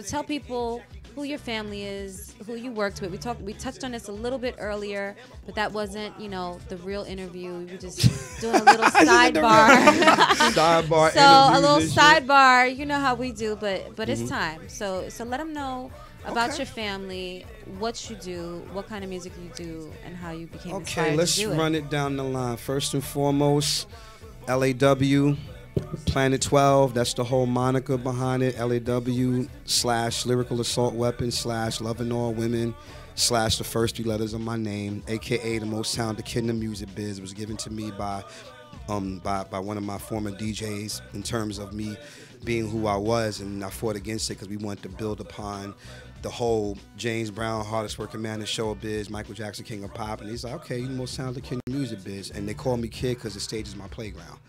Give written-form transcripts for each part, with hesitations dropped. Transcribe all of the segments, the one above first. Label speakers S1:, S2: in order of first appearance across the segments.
S1: Tell people who your family is, who you worked with. We touched on this a little bit earlier, but that wasn't, the real interview. We were just doing a little sidebar.
S2: Sidebar.
S1: So a little sidebar. You know how we do, but it's time. So let them know about your family, what you do, what kind of music you do, and how you became inspired to do it.
S2: Okay, let's run it down the line. First and foremost, LAW. Planet12, that's the whole moniker behind it. LAW/lyrical assault weapon / loving all women / the first 3 letters of my name, aka the most talented kid in the music biz. It was given to me by one of my former DJs in terms of me being who I was, and I fought against it because we wanted to build upon the whole James Brown, hardest working man in showbiz, Michael Jackson, king of pop, and he's like, okay, you're the most talented kid in the music biz, and they call me kid because the stage is my playground.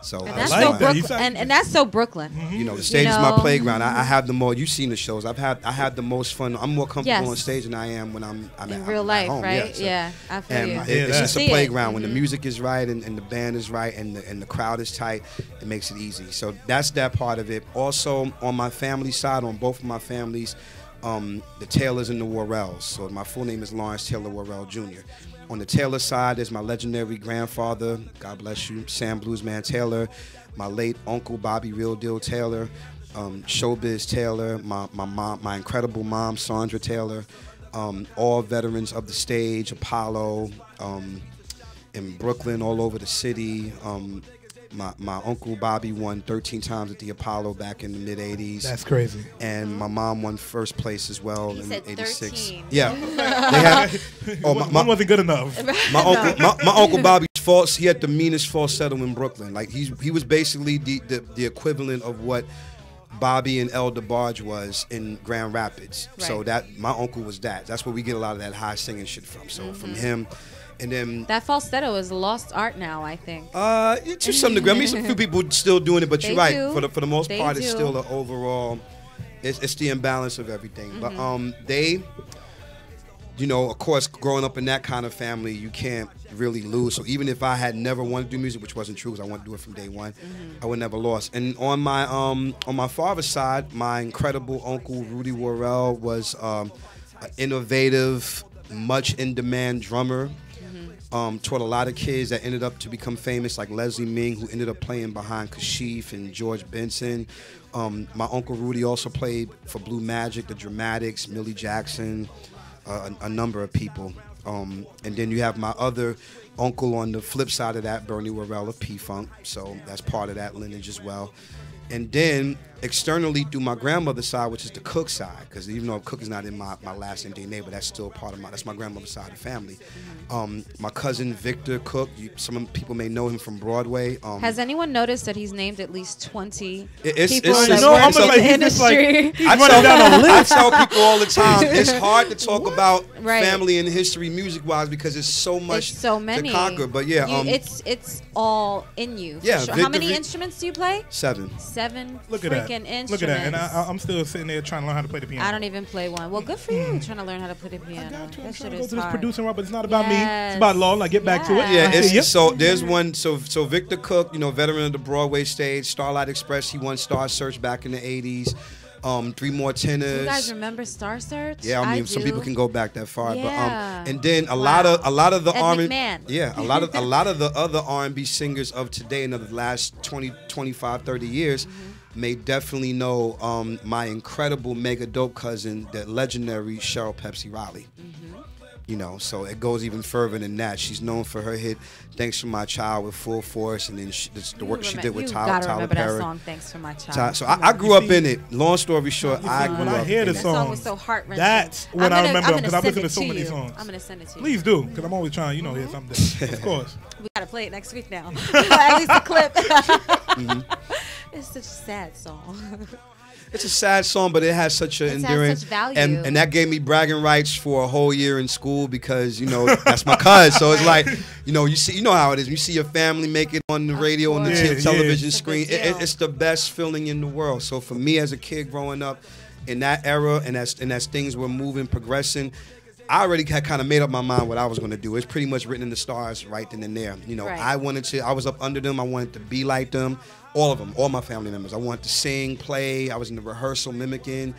S2: So
S1: and that's so Brooklyn. And that's so Brooklyn.
S2: The stage is my playground. I have the more. You've seen the shows. I had the most fun. I'm more comfortable on stage than I am when I'm
S1: in real life,
S2: home.
S1: right? Yeah, I feel you.
S2: It's just a playground. When the music is right and the band is right and the crowd is tight, it makes it easy. So that's that part of it. Also, on my family side, on both of my families, the Taylors and the Worrells. So my full name is Lawrence Taylor Worrell Jr. On the Taylor side, there's my legendary grandfather, God bless you, Sam Bluesman Taylor, my late uncle Bobby Real Deal Taylor, Showbiz Taylor, my mom, my incredible mom Sandra Taylor, all veterans of the stage, Apollo, in Brooklyn, all over the city. My uncle Bobby won 13 times at the Apollo back in the mid-'80s.
S3: That's crazy.
S2: And my mom won first place as well in '86.
S1: 13.
S2: Yeah. They had,
S3: one wasn't good enough.
S2: My uncle Bobby's false. He had the meanest falsetto in Brooklyn. Like he was basically the equivalent of what Bobby and El DeBarge was in Grand Rapids. Right. So that my uncle was that. That's where we get a lot of that high singing shit from. So from him. And then
S1: that falsetto is a lost art now, I think.
S2: To some degree. I mean, some few people still doing it, but you're right.
S1: Do.
S2: For the most part, it's still an overall. It's the imbalance of everything. But they, of course, growing up in that kind of family, you can't really lose. So even if I had never wanted to do music, which wasn't true, because I wanted to do it from day one, I would never lost. And on my father's side, my incredible uncle Rudy Worrell was an innovative, much in demand drummer. Taught a lot of kids that ended up to become famous, like Leslie Ming, who ended up playing behind Kashif and George Benson. My uncle Rudy also played for Blue Magic, the Dramatics, Millie Jackson, a number of people. And then you have my other uncle on the flip side of that, Bernie Worrell of P-Funk. So that's part of that lineage as well. And then externally through my grandmother's side, which is the Cook side, because even though Cook is not in my last name DNA, but that's still part of that's my grandmother's side of the family. My cousin Victor Cook, some people may know him from Broadway.
S1: Has anyone noticed that he's named at least 20 people
S2: that
S1: work in the industry?
S2: I tell people all the time, it's hard to talk about family and history music-wise because it's so much to conquer. But yeah,
S1: it's all in you.
S2: Yeah.
S1: Sure. How many instruments do you play?
S2: 7.
S1: 7
S3: Look at
S1: freaking instruments.
S3: Look at that. And I'm still sitting there trying to learn how to play the piano.
S1: I don't even play one. Well, good for you trying to learn how to play the piano.
S3: I got you. I'm
S1: that
S3: trying
S1: shit
S3: to go
S1: is
S3: to this
S1: hard.
S3: producing role, but it's not about me. It's about law. Like, get back to it.
S2: Yeah, so there's one. So Victor Cook, veteran of the Broadway stage, Starlight Express. He won Star Search back in the '80s. 3 more tenors.
S1: You guys remember Star Search?
S2: Yeah, I mean, some people can go back that far.
S1: Yeah.
S2: But and then a lot of the R&B.
S1: Yeah,
S2: a lot of the other R&B singers of today and of the last 20, 25, 30 years may definitely know my incredible mega dope cousin, the legendary Cheryl Pepsi Riley. So it goes even further than that. She's known for her hit "Thanks for My Child" with Full Force, and then the work she did with Tyler Perry.
S1: Remember that song, "Thanks for My Child."
S2: So I grew up in it. Long story short, I grew
S3: when
S2: up
S3: I hear the
S1: that
S3: song,
S1: song was so heart-wrenching.
S3: That's when I remember because I've listened to so
S1: you.
S3: many songs.
S1: I'm gonna send it to you.
S3: Please do, because I'm always trying, hear something different. Of course.
S1: We gotta play it next week now. At least a clip. It's such a sad song.
S2: It's a sad song, but it has such an enduring
S1: has such value.
S2: And that gave me bragging rights for a whole year in school because that's my cuz. So it's like you know how it is. You see your family make it on the radio on the television screen. It's the best feeling in the world. So for me as a kid growing up in that era and as things were moving, progressing, I already had kind of made up my mind what I was going to do. It's pretty much written in the stars right then and there. I was up under them. I wanted to be like them. All of them, all my family members. I wanted to sing, play. I was in the rehearsal mimicking.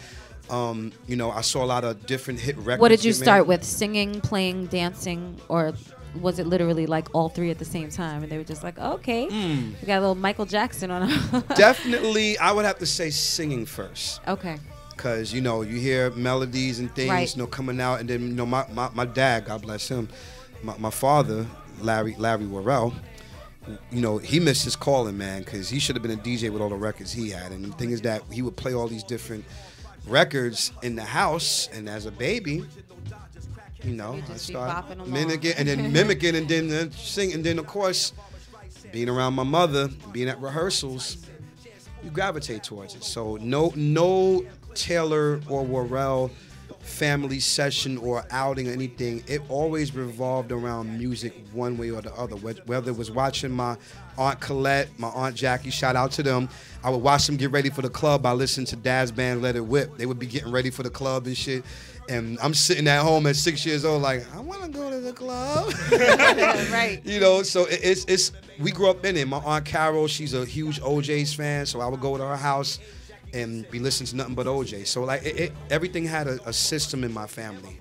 S2: You know, I saw a lot of different hit records.
S1: What did you start with? Singing, playing, dancing, or was it literally like all three at the same time? And they were just like, okay, we got a little Michael Jackson on our
S2: Definitely, I would have to say singing first.
S1: Okay.
S2: Because, you know, you hear melodies and things, you know, coming out. And then, you know, my dad, God bless him, my father, Larry Worrell, you know, he missed his calling, man, because he should have been a DJ with all the records he had. And the thing is that he would play all these different records in the house, and as a baby, you know, I started mimicking and then mimicking and then sing, and then of course, being around my mother, being at rehearsals, you gravitate towards it. So no Taylor or Worrell family session or outing or anything, it always revolved around music one way or the other. Whether it was watching my Aunt Colette, my Aunt Jackie, shout out to them, I would watch them get ready for the club by listening to Dad's band Let It Whip. They would be getting ready for the club and shit. And I'm sitting at home at 6 years old like, I want to go to the club.
S1: Right.
S2: You know, so it's we grew up in it. My Aunt Carol, she's a huge OJ's fan, so I would go to her house and be listening to nothing but OJ. So like everything had a system in my family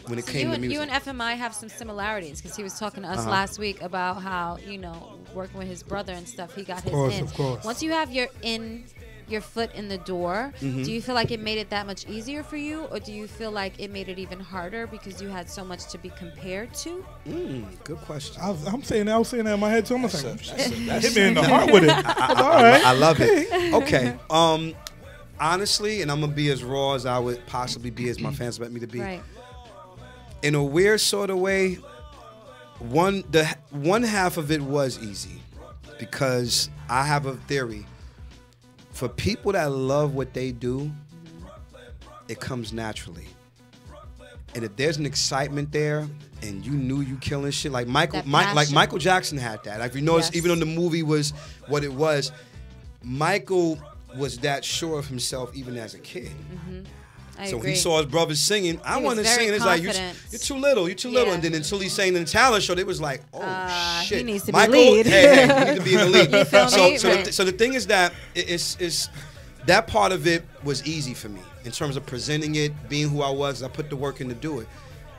S2: when it came to music.
S1: You and FMI have some similarities, because he was talking to us last week about how, you know, working with his brother and stuff, he got his in.
S3: Of course.
S1: Once you have your foot in the door, do you feel like it made it that much easier for you, or do you feel like it made it even harder because you had so much to be compared to?
S2: Good question.
S3: I was saying that in my head too. I'm like, hit me in the heart with it. All right.
S2: I love it. Okay. Honestly, and I'm gonna be as raw as I would possibly be, as my fans want me to be.
S1: Right.
S2: In a weird sort of way, one half of it was easy, because I have a theory. For people that love what they do, it comes naturally. And if there's an excitement there, and you knew you killing shit, like Michael Jackson had that. Like, if you notice, even though the movie was what it was, Michael was that sure of himself even as a kid. So
S1: agree.
S2: he saw his brothers singing. I want to sing. It's like, you're too little. You're too little. And then until he sang in the talent show, they was like, oh shit,
S1: he needs to
S2: Michael,
S1: be lead.
S2: Hey, you need to be in the lead.
S1: You feel me?
S2: So the thing is that it's that part of it was easy for me in terms of presenting it, being who I was. I put the work in to do it.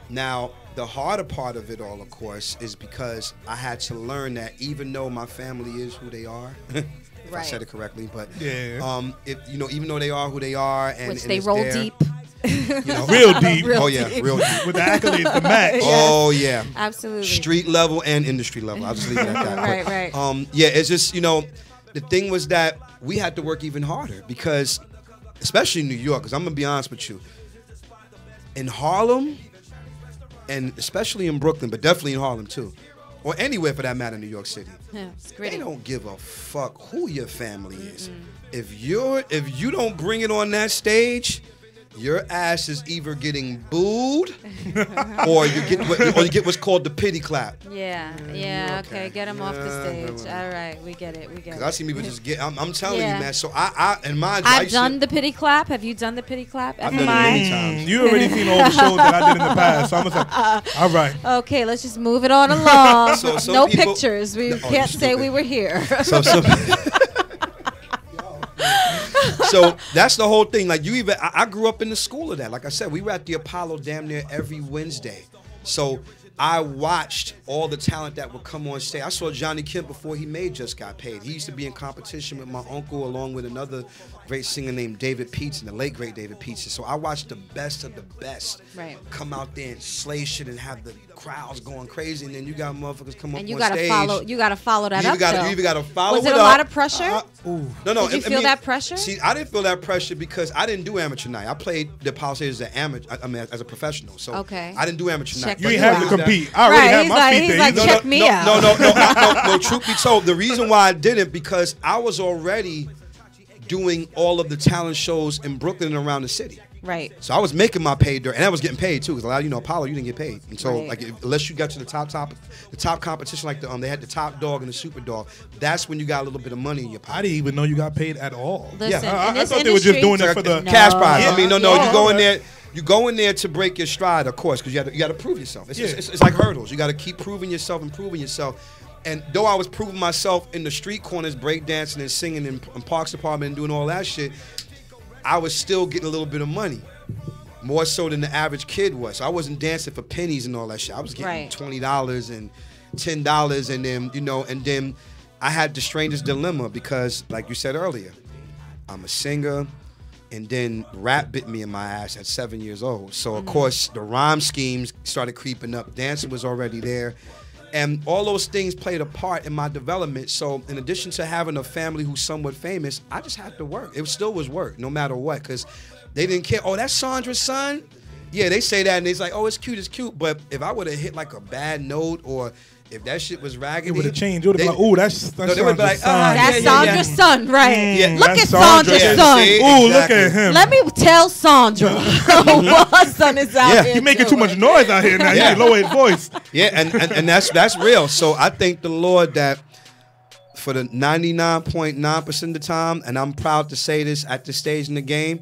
S2: Now, the harder part of it all, of course, is because I had to learn that even though my family is who they are, if I said it correctly, but even though they are who they are, and
S1: which they roll deep,
S2: you know,
S3: real deep.
S2: Real deep
S3: with the accolades to match.
S2: Oh yeah,
S1: absolutely.
S2: Street level and industry level. I'll just leave it at that.
S1: Right.
S2: It's just, you know, the thing was that we had to work even harder, because, especially in New York, because I'm gonna be honest with you, in Harlem, and especially in Brooklyn, but definitely in Harlem too, or anywhere for that matter in New York City, they don't give a fuck who your family is. If you don't bring it on that stage, your ass is either getting booed or you get what's called the pity clap.
S1: Okay, get him off the stage. All right, we get it. Because
S2: I see people just get. I'm telling you, man. So I've
S1: done the pity clap. Have you done the pity clap?
S2: I've done it many times.
S3: You already seen all the shows that I did in the past, so I'm gonna say, all right.
S1: Okay, let's just move it on along. No
S2: people,
S1: pictures. We can't say we were here.
S2: So that's the whole thing. Like, I grew up in the school of that. Like I said, we were at the Apollo damn near every Wednesday. So I watched all the talent that would come on stage. I saw Johnny Kemp before he Just Got Paid. He used to be in competition with my uncle, along with another great singer named David Peetson, the late great David Peetson. So I watched the best of the best come out there and slay shit and have the crowds going crazy. And then you got motherfuckers come up on stage.
S1: You gotta follow that up.
S2: You either gotta follow it up.
S1: Was it a lot of pressure?
S2: No.
S1: Did you feel that pressure?
S2: See, I didn't feel that pressure because I didn't do amateur night. I played the Apollo stage as an amateur. as a professional. So I didn't do amateur night.
S3: You ain't have to compete. I already have my feet there.
S1: Check me out.
S2: No. Truth be told, the reason why I didn't, because I was already doing all of the talent shows in Brooklyn and around the city.
S1: Right.
S2: So I was making my pay and I was getting paid too, because a lot of Apollo, you didn't get paid. And so unless you got to the top competition, like they had the top dog and the super dog, that's when you got a little bit of money in your pocket.
S3: I didn't even know you got paid at all.
S1: Listen,
S3: I thought they were just doing it for the
S2: cash prize. I mean, no, you go in there. You go in there to break your stride, of course, because you got to prove yourself. It's like hurdles. You got to keep proving yourself and proving yourself. And though I was proving myself in the street corners, breakdancing and singing in Parks Department and doing all that shit, I was still getting a little bit of money, more so than the average kid was. So I wasn't dancing for pennies and all that shit. I was getting $20 and $10, and then and then I had the strangest dilemma because, like you said earlier, I'm a singer, and then rap bit me in my ass at 7 years old. So of course the rhyme schemes started creeping up. Dancing was already there. And all those things played a part in my development. So in addition to having a family who's somewhat famous, I just had to work. It still was work, no matter what, because they didn't care. Oh, that's Sandra's son? Yeah, they say that, and it's like, oh, it's cute. But if I would have hit like a bad note, or if that shit was raggedy,
S3: it would have changed. It would have been like, ooh, that's Sandra's son.
S1: That's Sandra's son, right?
S2: Yeah.
S1: Look at Sandra's son.
S3: Ooh, look at him.
S1: Let me tell Sandra what son is out here.
S3: He's making too much noise out here now. He lower his voice.
S2: Yeah, and that's real. So I thank the Lord that for the 99.9% of the time, and I'm proud to say this at this stage in the game,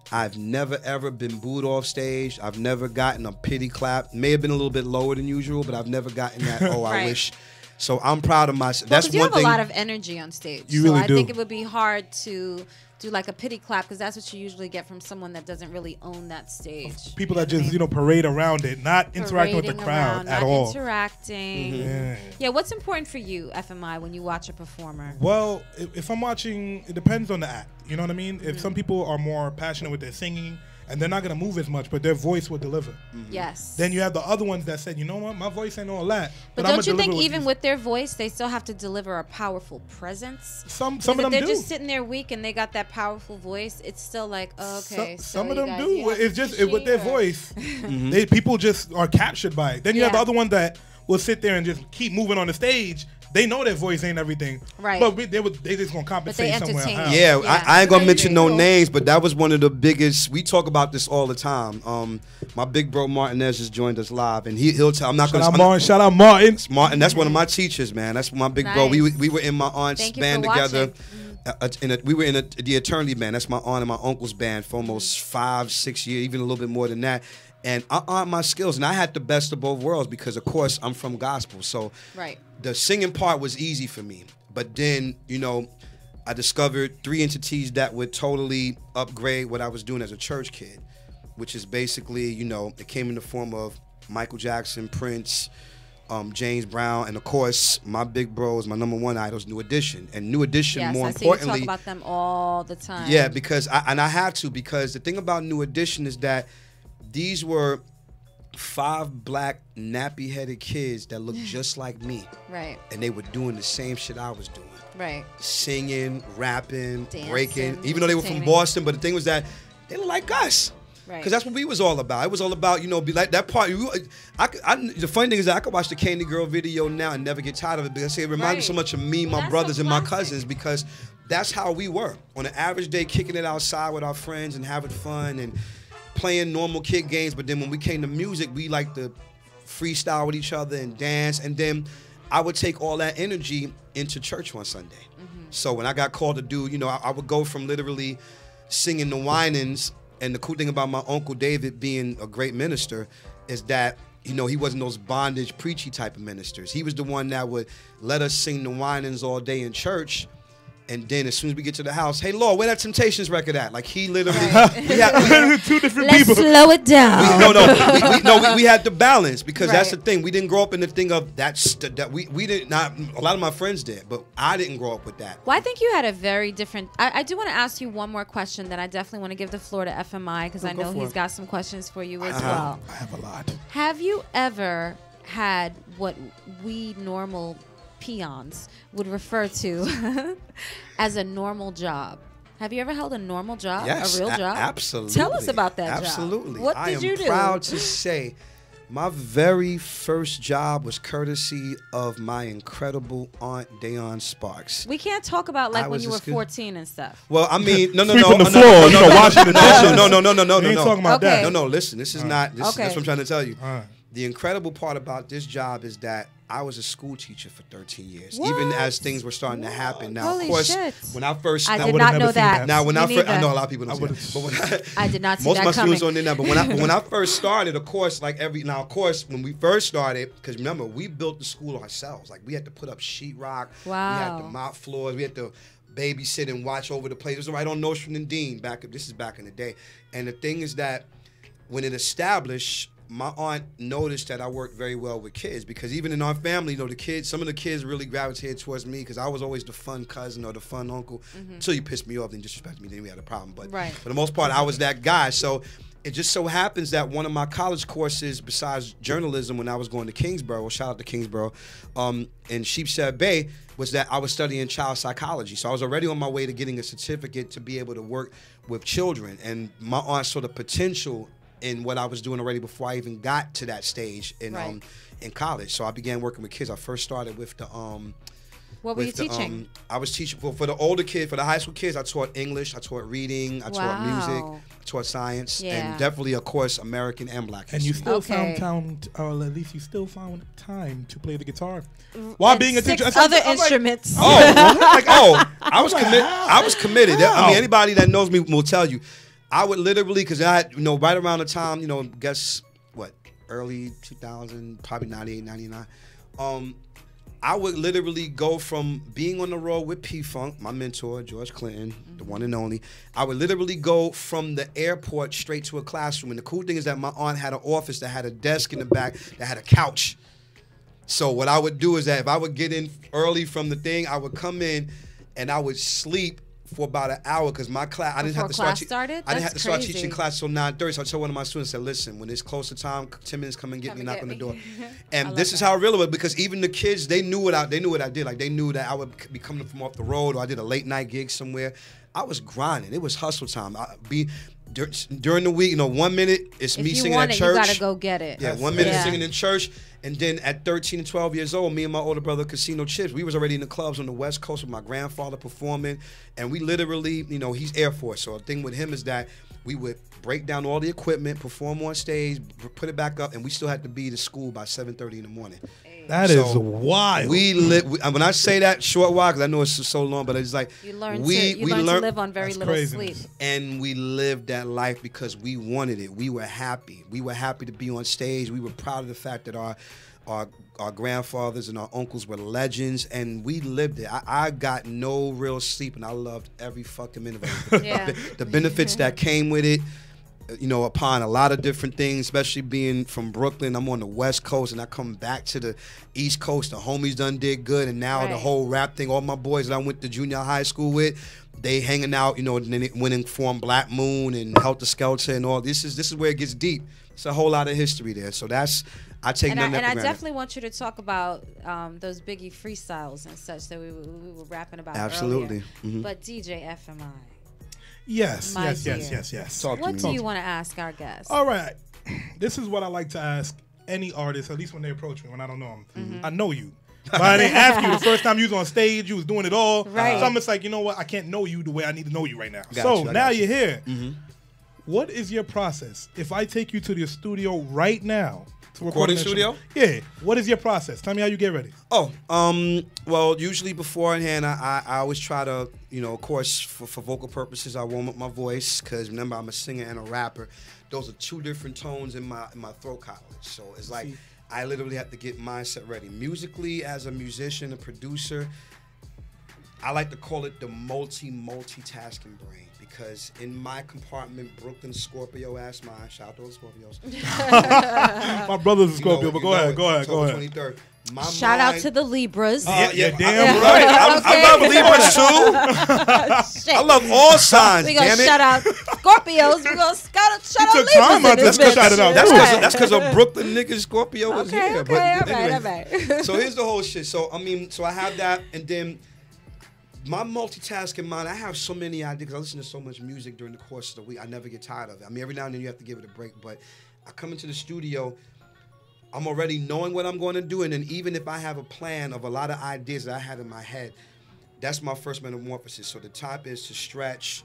S2: I've never ever been booed off stage. I've never gotten a pity clap. May have been a little bit lower than usual, but I've never gotten that. Oh, I wish. So I'm proud of myself.
S1: Well, that's one thing. You have a lot of energy on stage.
S3: You really do.
S1: I think it would be hard to do like a pity clap, because that's what you usually get from someone that doesn't really own that stage.
S3: People that just parade around it, not interacting with the crowd at all.
S1: Interacting. Yeah. What's important for you, FMI, when you watch a performer?
S3: Well, if I'm watching, it depends on the act. You know what I mean? If some people are more passionate with their singing and they're not gonna move as much, but their voice will deliver.
S1: Yes.
S3: Then you have the other ones that said, you know what, my voice ain't all that.
S1: But don't you think even with their voice, they still have to deliver a powerful presence?
S3: Some of them do.
S1: They're just sitting there weak and they got that powerful voice. It's still like, oh, okay.
S3: Some of them do. It's just with their voice, people just are captured by it. Then you have the other one that will sit there and just keep moving on the stage. They know their voice ain't everything,
S1: right?
S3: But they just gonna compensate somewhere else.
S2: Yeah, I ain't gonna mention no names, but that was one of the biggest. We talk about this all the time. My big bro Martinez just joined us live, and he'll tell. I'm not gonna
S3: shout out Martin.
S2: Martin, that's one of my teachers, man. That's my big bro. We were in my aunt's band together. We were in the Eternity band. That's my aunt and my uncle's band for almost 5-6 years, even a little bit more than that. And I aunt my skills, and I had the best of both worlds because, of course, I'm from gospel. So the singing part was easy for me. But then, I discovered 3 entities that would totally upgrade what I was doing as a church kid, which is basically, it came in the form of Michael Jackson, Prince, James Brown, and of course, my big bros, my number one idols, New Edition. And New Edition, more importantly,
S1: you talk about them all the time.
S2: Yeah, because I had to, because the thing about New Edition is that these were 5 black nappy-headed kids that looked just like me.
S1: Right.
S2: And they were doing the same shit I was doing.
S1: Right.
S2: Singing, rapping,
S1: dancing,
S2: breaking. Even though they were from Boston, but the thing was that they looked like us.
S1: Right.
S2: Because that's what we was all about. It was all about, be like that part. The funny thing is that I could watch the Candy Girl video now and never get tired of it, because it reminds me so much of me, my brothers, and my cousins, because that's how we were. On an average day, kicking it outside with our friends and having fun and playing normal kid games. But then when we came to music, we liked to freestyle with each other and dance. And then I would take all that energy into church on Sunday. So when I got called to do, I would go from literally singing the whinings. And the cool thing about my Uncle David being a great minister is that, he wasn't those bondage, preachy type of ministers. He was the one that would let us sing the whinings all day in church. And then as soon as we get to the house, hey, Lord, where that Temptations record at? Like, he literally, we had
S3: 2 different
S1: Let's
S3: people.
S1: Slow it down.
S2: We had to balance, because that's the thing. We didn't grow up in the thing of that we did not, a lot of my friends did, but I didn't grow up with that.
S1: Well, I think you had a very different, I do want to ask you one more question that I definitely want to give the floor to FMI, because I know he's got some questions for you as well.
S3: I have a lot.
S1: Have you ever had what we normal peons would refer to as a normal job? Have you ever held a normal job?
S2: Yes,
S1: a real job?
S2: Absolutely.
S1: Tell us about that
S2: Absolutely.
S1: job. What did you do?
S2: I am proud to say my very first job was courtesy of my incredible aunt, Dayon Sparks.
S1: We can't talk about like when you were 14 and stuff.
S2: Well, I mean, no.
S3: Sweeping the floor, washing the dishes.
S2: No.
S3: We ain't talking about that.
S2: No, listen, this is not, that's what I'm trying to tell you.
S3: All right.
S2: The incredible part about this job is that I was a school teacher for 13 years,
S1: What?
S2: even as things were starting to happen. Now,
S1: Holy
S2: of course,
S1: shit.
S2: when I first,
S1: I did not know that.
S2: Now, when
S1: Me
S2: I first,
S1: neither.
S2: I know a lot of people don't see that. But
S1: I did not see
S2: most
S1: that
S2: of my
S1: coming.
S2: students don't know that. But when I first started, of course, of course, when we first started, because remember, we built the school ourselves. Like, we had to put up sheetrock.
S1: Wow.
S2: We had to mop floors. We had to babysit and watch over the place. It was right on Nostrand and Dean. This is back in the day. And the thing is that when it established, my aunt noticed that I worked very well with kids, because even in our family, you know, some of the kids really gravitated towards me because I was always the fun cousin or the fun uncle. Until you pissed me off and disrespected me, then we had a problem. But for the most part, I was that guy. So it just so happens that one of my college courses, besides journalism, when I was going to Kingsborough, shout out to Kingsborough, in Sheepshead Bay, was that I was studying child psychology. So I was already on my way to getting a certificate to be able to work with children. And my aunt saw the potential in what I was doing already before I even got to that stage in college. So I began working with kids. I first started with the
S1: what were you teaching?
S2: I was teaching for the older kids, for the high school kids. I taught English, I taught reading, I taught music, I taught science, and definitely, of course, American and Black history.
S3: And you still found time, or at least you still found time to play the guitar while being a teacher.
S1: Other instruments.
S2: I was committed. I mean, anybody that knows me will tell you. I would literally, because I had, right around the time, guess what, early 2000, probably 98, 99. I would literally go from being on the road with P-Funk, my mentor, George Clinton, the one and only. I would literally go from the airport straight to a classroom. And the cool thing is that my aunt had an office that had a desk in the back that had a couch. So what I would do is that if I would get in early from the thing, I would come in and I would sleep for about an hour, because my class, I didn't have to start teaching class till 9:30. So I told one of my students, I said, listen, when it's close to time, 10 minutes, come and get me, knock on the door. And this is how real it was, because even the kids, they knew what I did. Like, they knew that I would be coming from off the road, or I did a late night gig somewhere. I was grinding. It was hustle time. During the week, 1 minute it's me singing at church. You gotta
S1: go get it.
S2: Yeah, 1 minute singing in church. And then at 13 and 12 years old, me and my older brother, Casino Chips, we was already in the clubs on the West Coast with my grandfather performing. And we literally, he's Air Force. So the thing with him is that we would break down all the equipment, perform on stage, put it back up, and we still had to be to school by 7:30 in the morning.
S3: That is wild.
S2: When I say that short while, because I know it's so long, but it's like
S1: you learn to live on very little sleep.
S2: And we lived that life because we wanted it. We were happy. We were happy to be on stage. We were proud of the fact that our grandfathers and our uncles were legends, and we lived it. I got no real sleep, and I loved every fucking minute of it. The benefits that came with it. Upon a lot of different things, especially being from Brooklyn, I'm on the West Coast, and I come back to the East Coast. The homies done did good, and now the whole rap thing, all my boys that I went to junior high school with, they hanging out, and then it went and formed Black Moon and Helter Skelter and all. This is where it gets deep. It's a whole lot of history there. So I take none of that for granted.
S1: I definitely want you to talk about those Biggie freestyles and such that we were rapping about
S2: Absolutely.
S1: earlier. But DJ FMI.
S3: Yes. What
S1: do you want to ask our guests?
S3: All right. This is what I like to ask any artist, at least when they approach me, when I don't know them. I know you. But I didn't ask you the first time you was on stage, you was doing it all.
S1: Right.
S3: So I'm just like, you know what? I can't know you the way I need to know you right now. Now you're here. What is your process? If I take you to the studio right now,
S2: recording studio?
S3: Yeah. What is your process? Tell me how you get ready.
S2: Well, usually beforehand, I always try to, of course, for vocal purposes, I warm up my voice, because remember, I'm a singer and a rapper. Those are two different tones in my throat cartilage. So it's like I literally have to get mindset ready. Musically, as a musician, a producer, I like to call it the multitasking brain. Because in my compartment, Brooklyn Scorpio ass mine. Shout out to those Scorpios.
S3: My brother's a Scorpio, but go ahead.
S2: 23rd.
S1: Shout out to the Libras.
S3: Yeah, damn right.
S2: I love Libras too. I love all signs.
S1: We gonna shout out Scorpios. We gonna shout out Libras.
S3: Time out to shout it out.
S2: That's because a Brooklyn nigga Scorpio was here.
S1: All right.
S2: So here's the whole shit. So I have that, and then my multitasking mind, I have so many ideas because I listen to so much music during the course of the week. I never get tired of it. I mean, every now and then you have to give it a break, but I come into the studio, I'm already knowing what I'm going to do, and then even if I have a plan of a lot of ideas that I had in my head, that's my first metamorphosis. So the top is to stretch,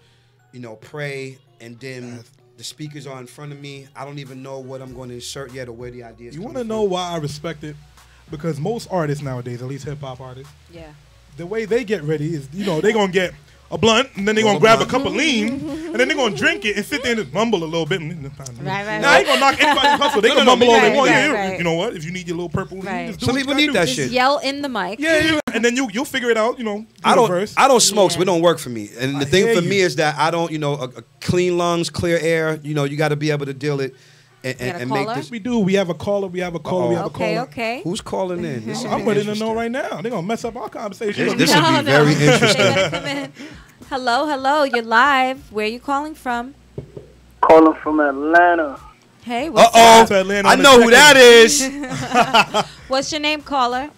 S2: pray, and then the speakers are in front of me. I don't even know what I'm going to insert yet or where the ideas
S3: You want to know why I respect it? Because most artists nowadays, at least hip-hop artists, the way they get ready is, they're going to get a blunt, and then they're going to grab a cup of lean, and then they're going to drink it and sit there and just mumble a little bit.
S1: Right.
S3: Now, I ain't going to knock anybody's hustle. They can mumble all they want.
S1: Right.
S3: You know what? If you need your little purple lean, just do
S2: Some people need that shit.
S1: Just yell in the mic.
S3: Yeah, and then you'll figure it out,
S2: I don't smoke, so it don't work for me. And the thing for me is that I don't, clean lungs, clear air, you got to be able to deal it and make this.
S3: We do. We have a caller.
S1: Okay.
S2: Who's calling in?
S3: I'm ready to know right now. They're going to mess up our conversation.
S2: This would be very interesting.
S1: Come in. Hello. You're live. Where are you calling from?
S4: Calling from Atlanta.
S1: Hey, what's up?
S2: I know who that is.
S1: What's your name, caller?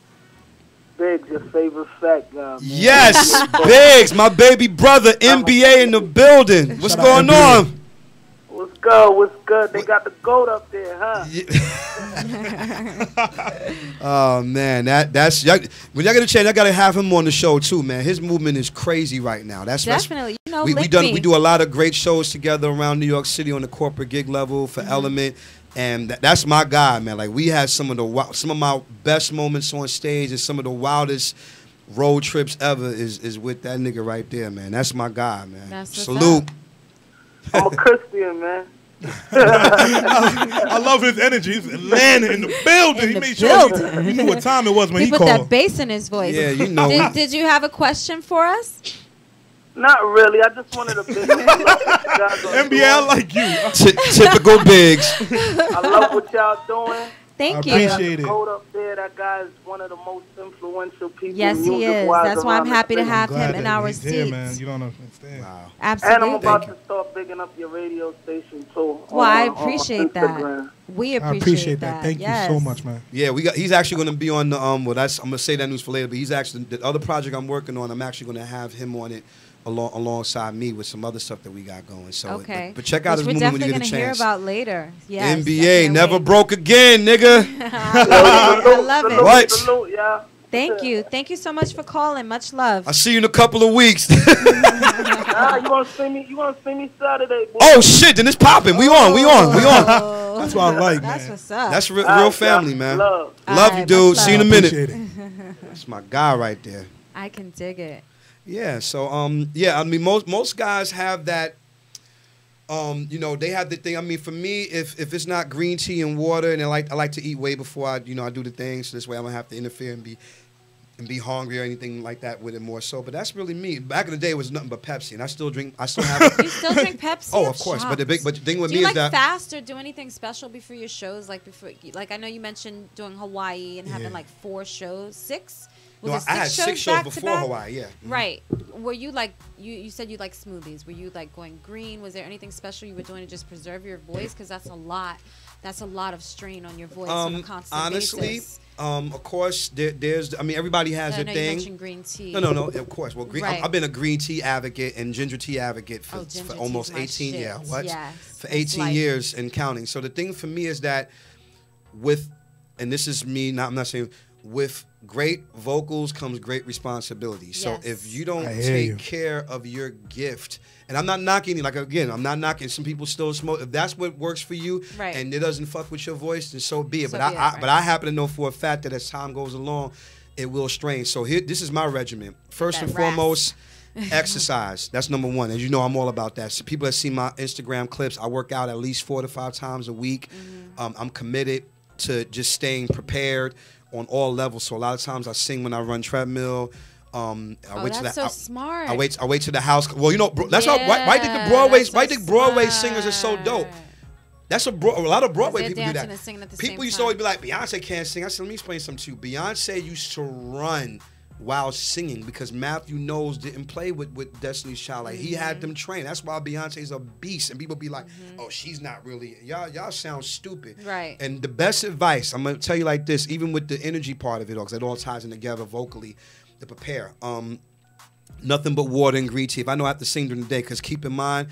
S4: Biggs, your favorite fat guy. Man.
S2: Yes, Biggs, my baby brother, NBA in the building. What's going on?
S4: What's good? They got the goat up there, huh?
S2: Oh man, that's when y'all get a chance, I gotta have him on the show too, man. His movement is crazy right now.
S1: Definitely.
S2: We do a lot of great shows together around New York City on the corporate gig level for Element, and that's my guy, man. Like we had some of my best moments on stage and some of the wildest road trips ever is with that nigga right there, man. That's my guy, man. Salute.
S4: I'm a Christian, man.
S3: I love his energy. He's Atlanta in the building. He made sure he knew what time it was when he called.
S1: He put that bass in his voice.
S2: Yeah,
S1: Did you have a question for us?
S4: Not really. I just wanted to big
S3: NBA, I like you.
S2: Typical Biggs.
S4: I love what y'all doing.
S1: Thank you.
S3: I appreciate it.
S4: Goat up there. That guy is one of the most influential people.
S1: Yes, he is. That's why I'm happy to have him in our seats.
S3: Here, man. You don't understand.
S2: Wow.
S1: Absolutely.
S4: And I'm about to start bigging up your radio station too.
S1: Well, I appreciate that. We appreciate that.
S3: Thank you so much, man.
S2: Yeah, he's actually going to be on the I'm gonna say that news for later. But he's actually the other project I'm working on. I'm actually going to have him on it alongside me with some other stuff that we got going. So,
S1: okay.
S2: But check out his movement when you get a chance.
S1: We're definitely going to hear about later. Yes,
S2: NBA never broke again, nigga.
S1: I love it.
S2: What?
S4: Salute, yeah.
S1: Thank you so much for calling. Much love.
S2: I'll see you in a couple of weeks.
S4: You want to see me Saturday, boy.
S2: Oh shit, then it's popping. We on.
S3: That's what I like, man.
S1: That's what's up.
S2: That's real family, man.
S4: Love
S2: you, dude. See you in a minute.
S3: That's
S2: my guy right there.
S1: I can dig it.
S2: Yeah, so I mean most guys have that they have the thing. I mean, for me, if it's not green tea and water, and I like to eat way before I do the thing, so this way I don't have to interfere and be hungry or anything like that with it more so. But that's really me. Back in the day, it was nothing but Pepsi, and I still have.
S1: You still drink Pepsi?
S2: Oh, of course. But the thing with me is that.
S1: Do you fast or do anything special before your shows? Like I know you mentioned doing Hawaii and having like 4 shows, 6.
S2: I had 6 shows before Hawaii, yeah.
S1: Mm-hmm. Right. Were you like, you said you like smoothies. Were you like going green? Was there anything special you were doing to just preserve your voice? Because that's a lot of strain on your voice on a constant basis.
S2: Of course, there's, everybody has their thing. You mentioned
S1: green tea.
S2: No, of course. Well, I've been a green tea advocate and ginger tea advocate for almost 18 years. Yeah, what? Yes, for 18 years and counting. So the thing for me is that and this is me, I'm not saying, with great vocals comes great responsibility. So if you don't take care of your gift, and I'm not knocking, I'm not knocking. Some people still smoke. If that's what works for you, and it doesn't fuck with your voice, then so be it. But I happen to know for a fact that as time goes along, it will strain. So this is my regimen. First and foremost, exercise. That's number one. As you know, I'm all about that. So people that see my Instagram clips, I work out at least 4 to 5 times a week. I'm committed to just staying prepared on all levels. So a lot of times I sing when I run treadmill.
S1: So smart.
S2: I wait to the house. Well, that's why I think Broadway singers are so dope. That's a lot of Broadway people do that. People used to always be like, Beyonce can't sing. I said, let me explain something to you. Beyonce used to run while singing because Matthew Knowles didn't play with Destiny's Child. Like he had them trained. That's why Beyonce's a beast. And people be like, oh, she's not really. Y'all sound stupid.
S1: Right.
S2: And the best advice, I'm gonna tell you like this, even with the energy part of it, because it all ties in together vocally, to prepare. Nothing but water and green tea. If I know I have to sing during the day, because keep in mind,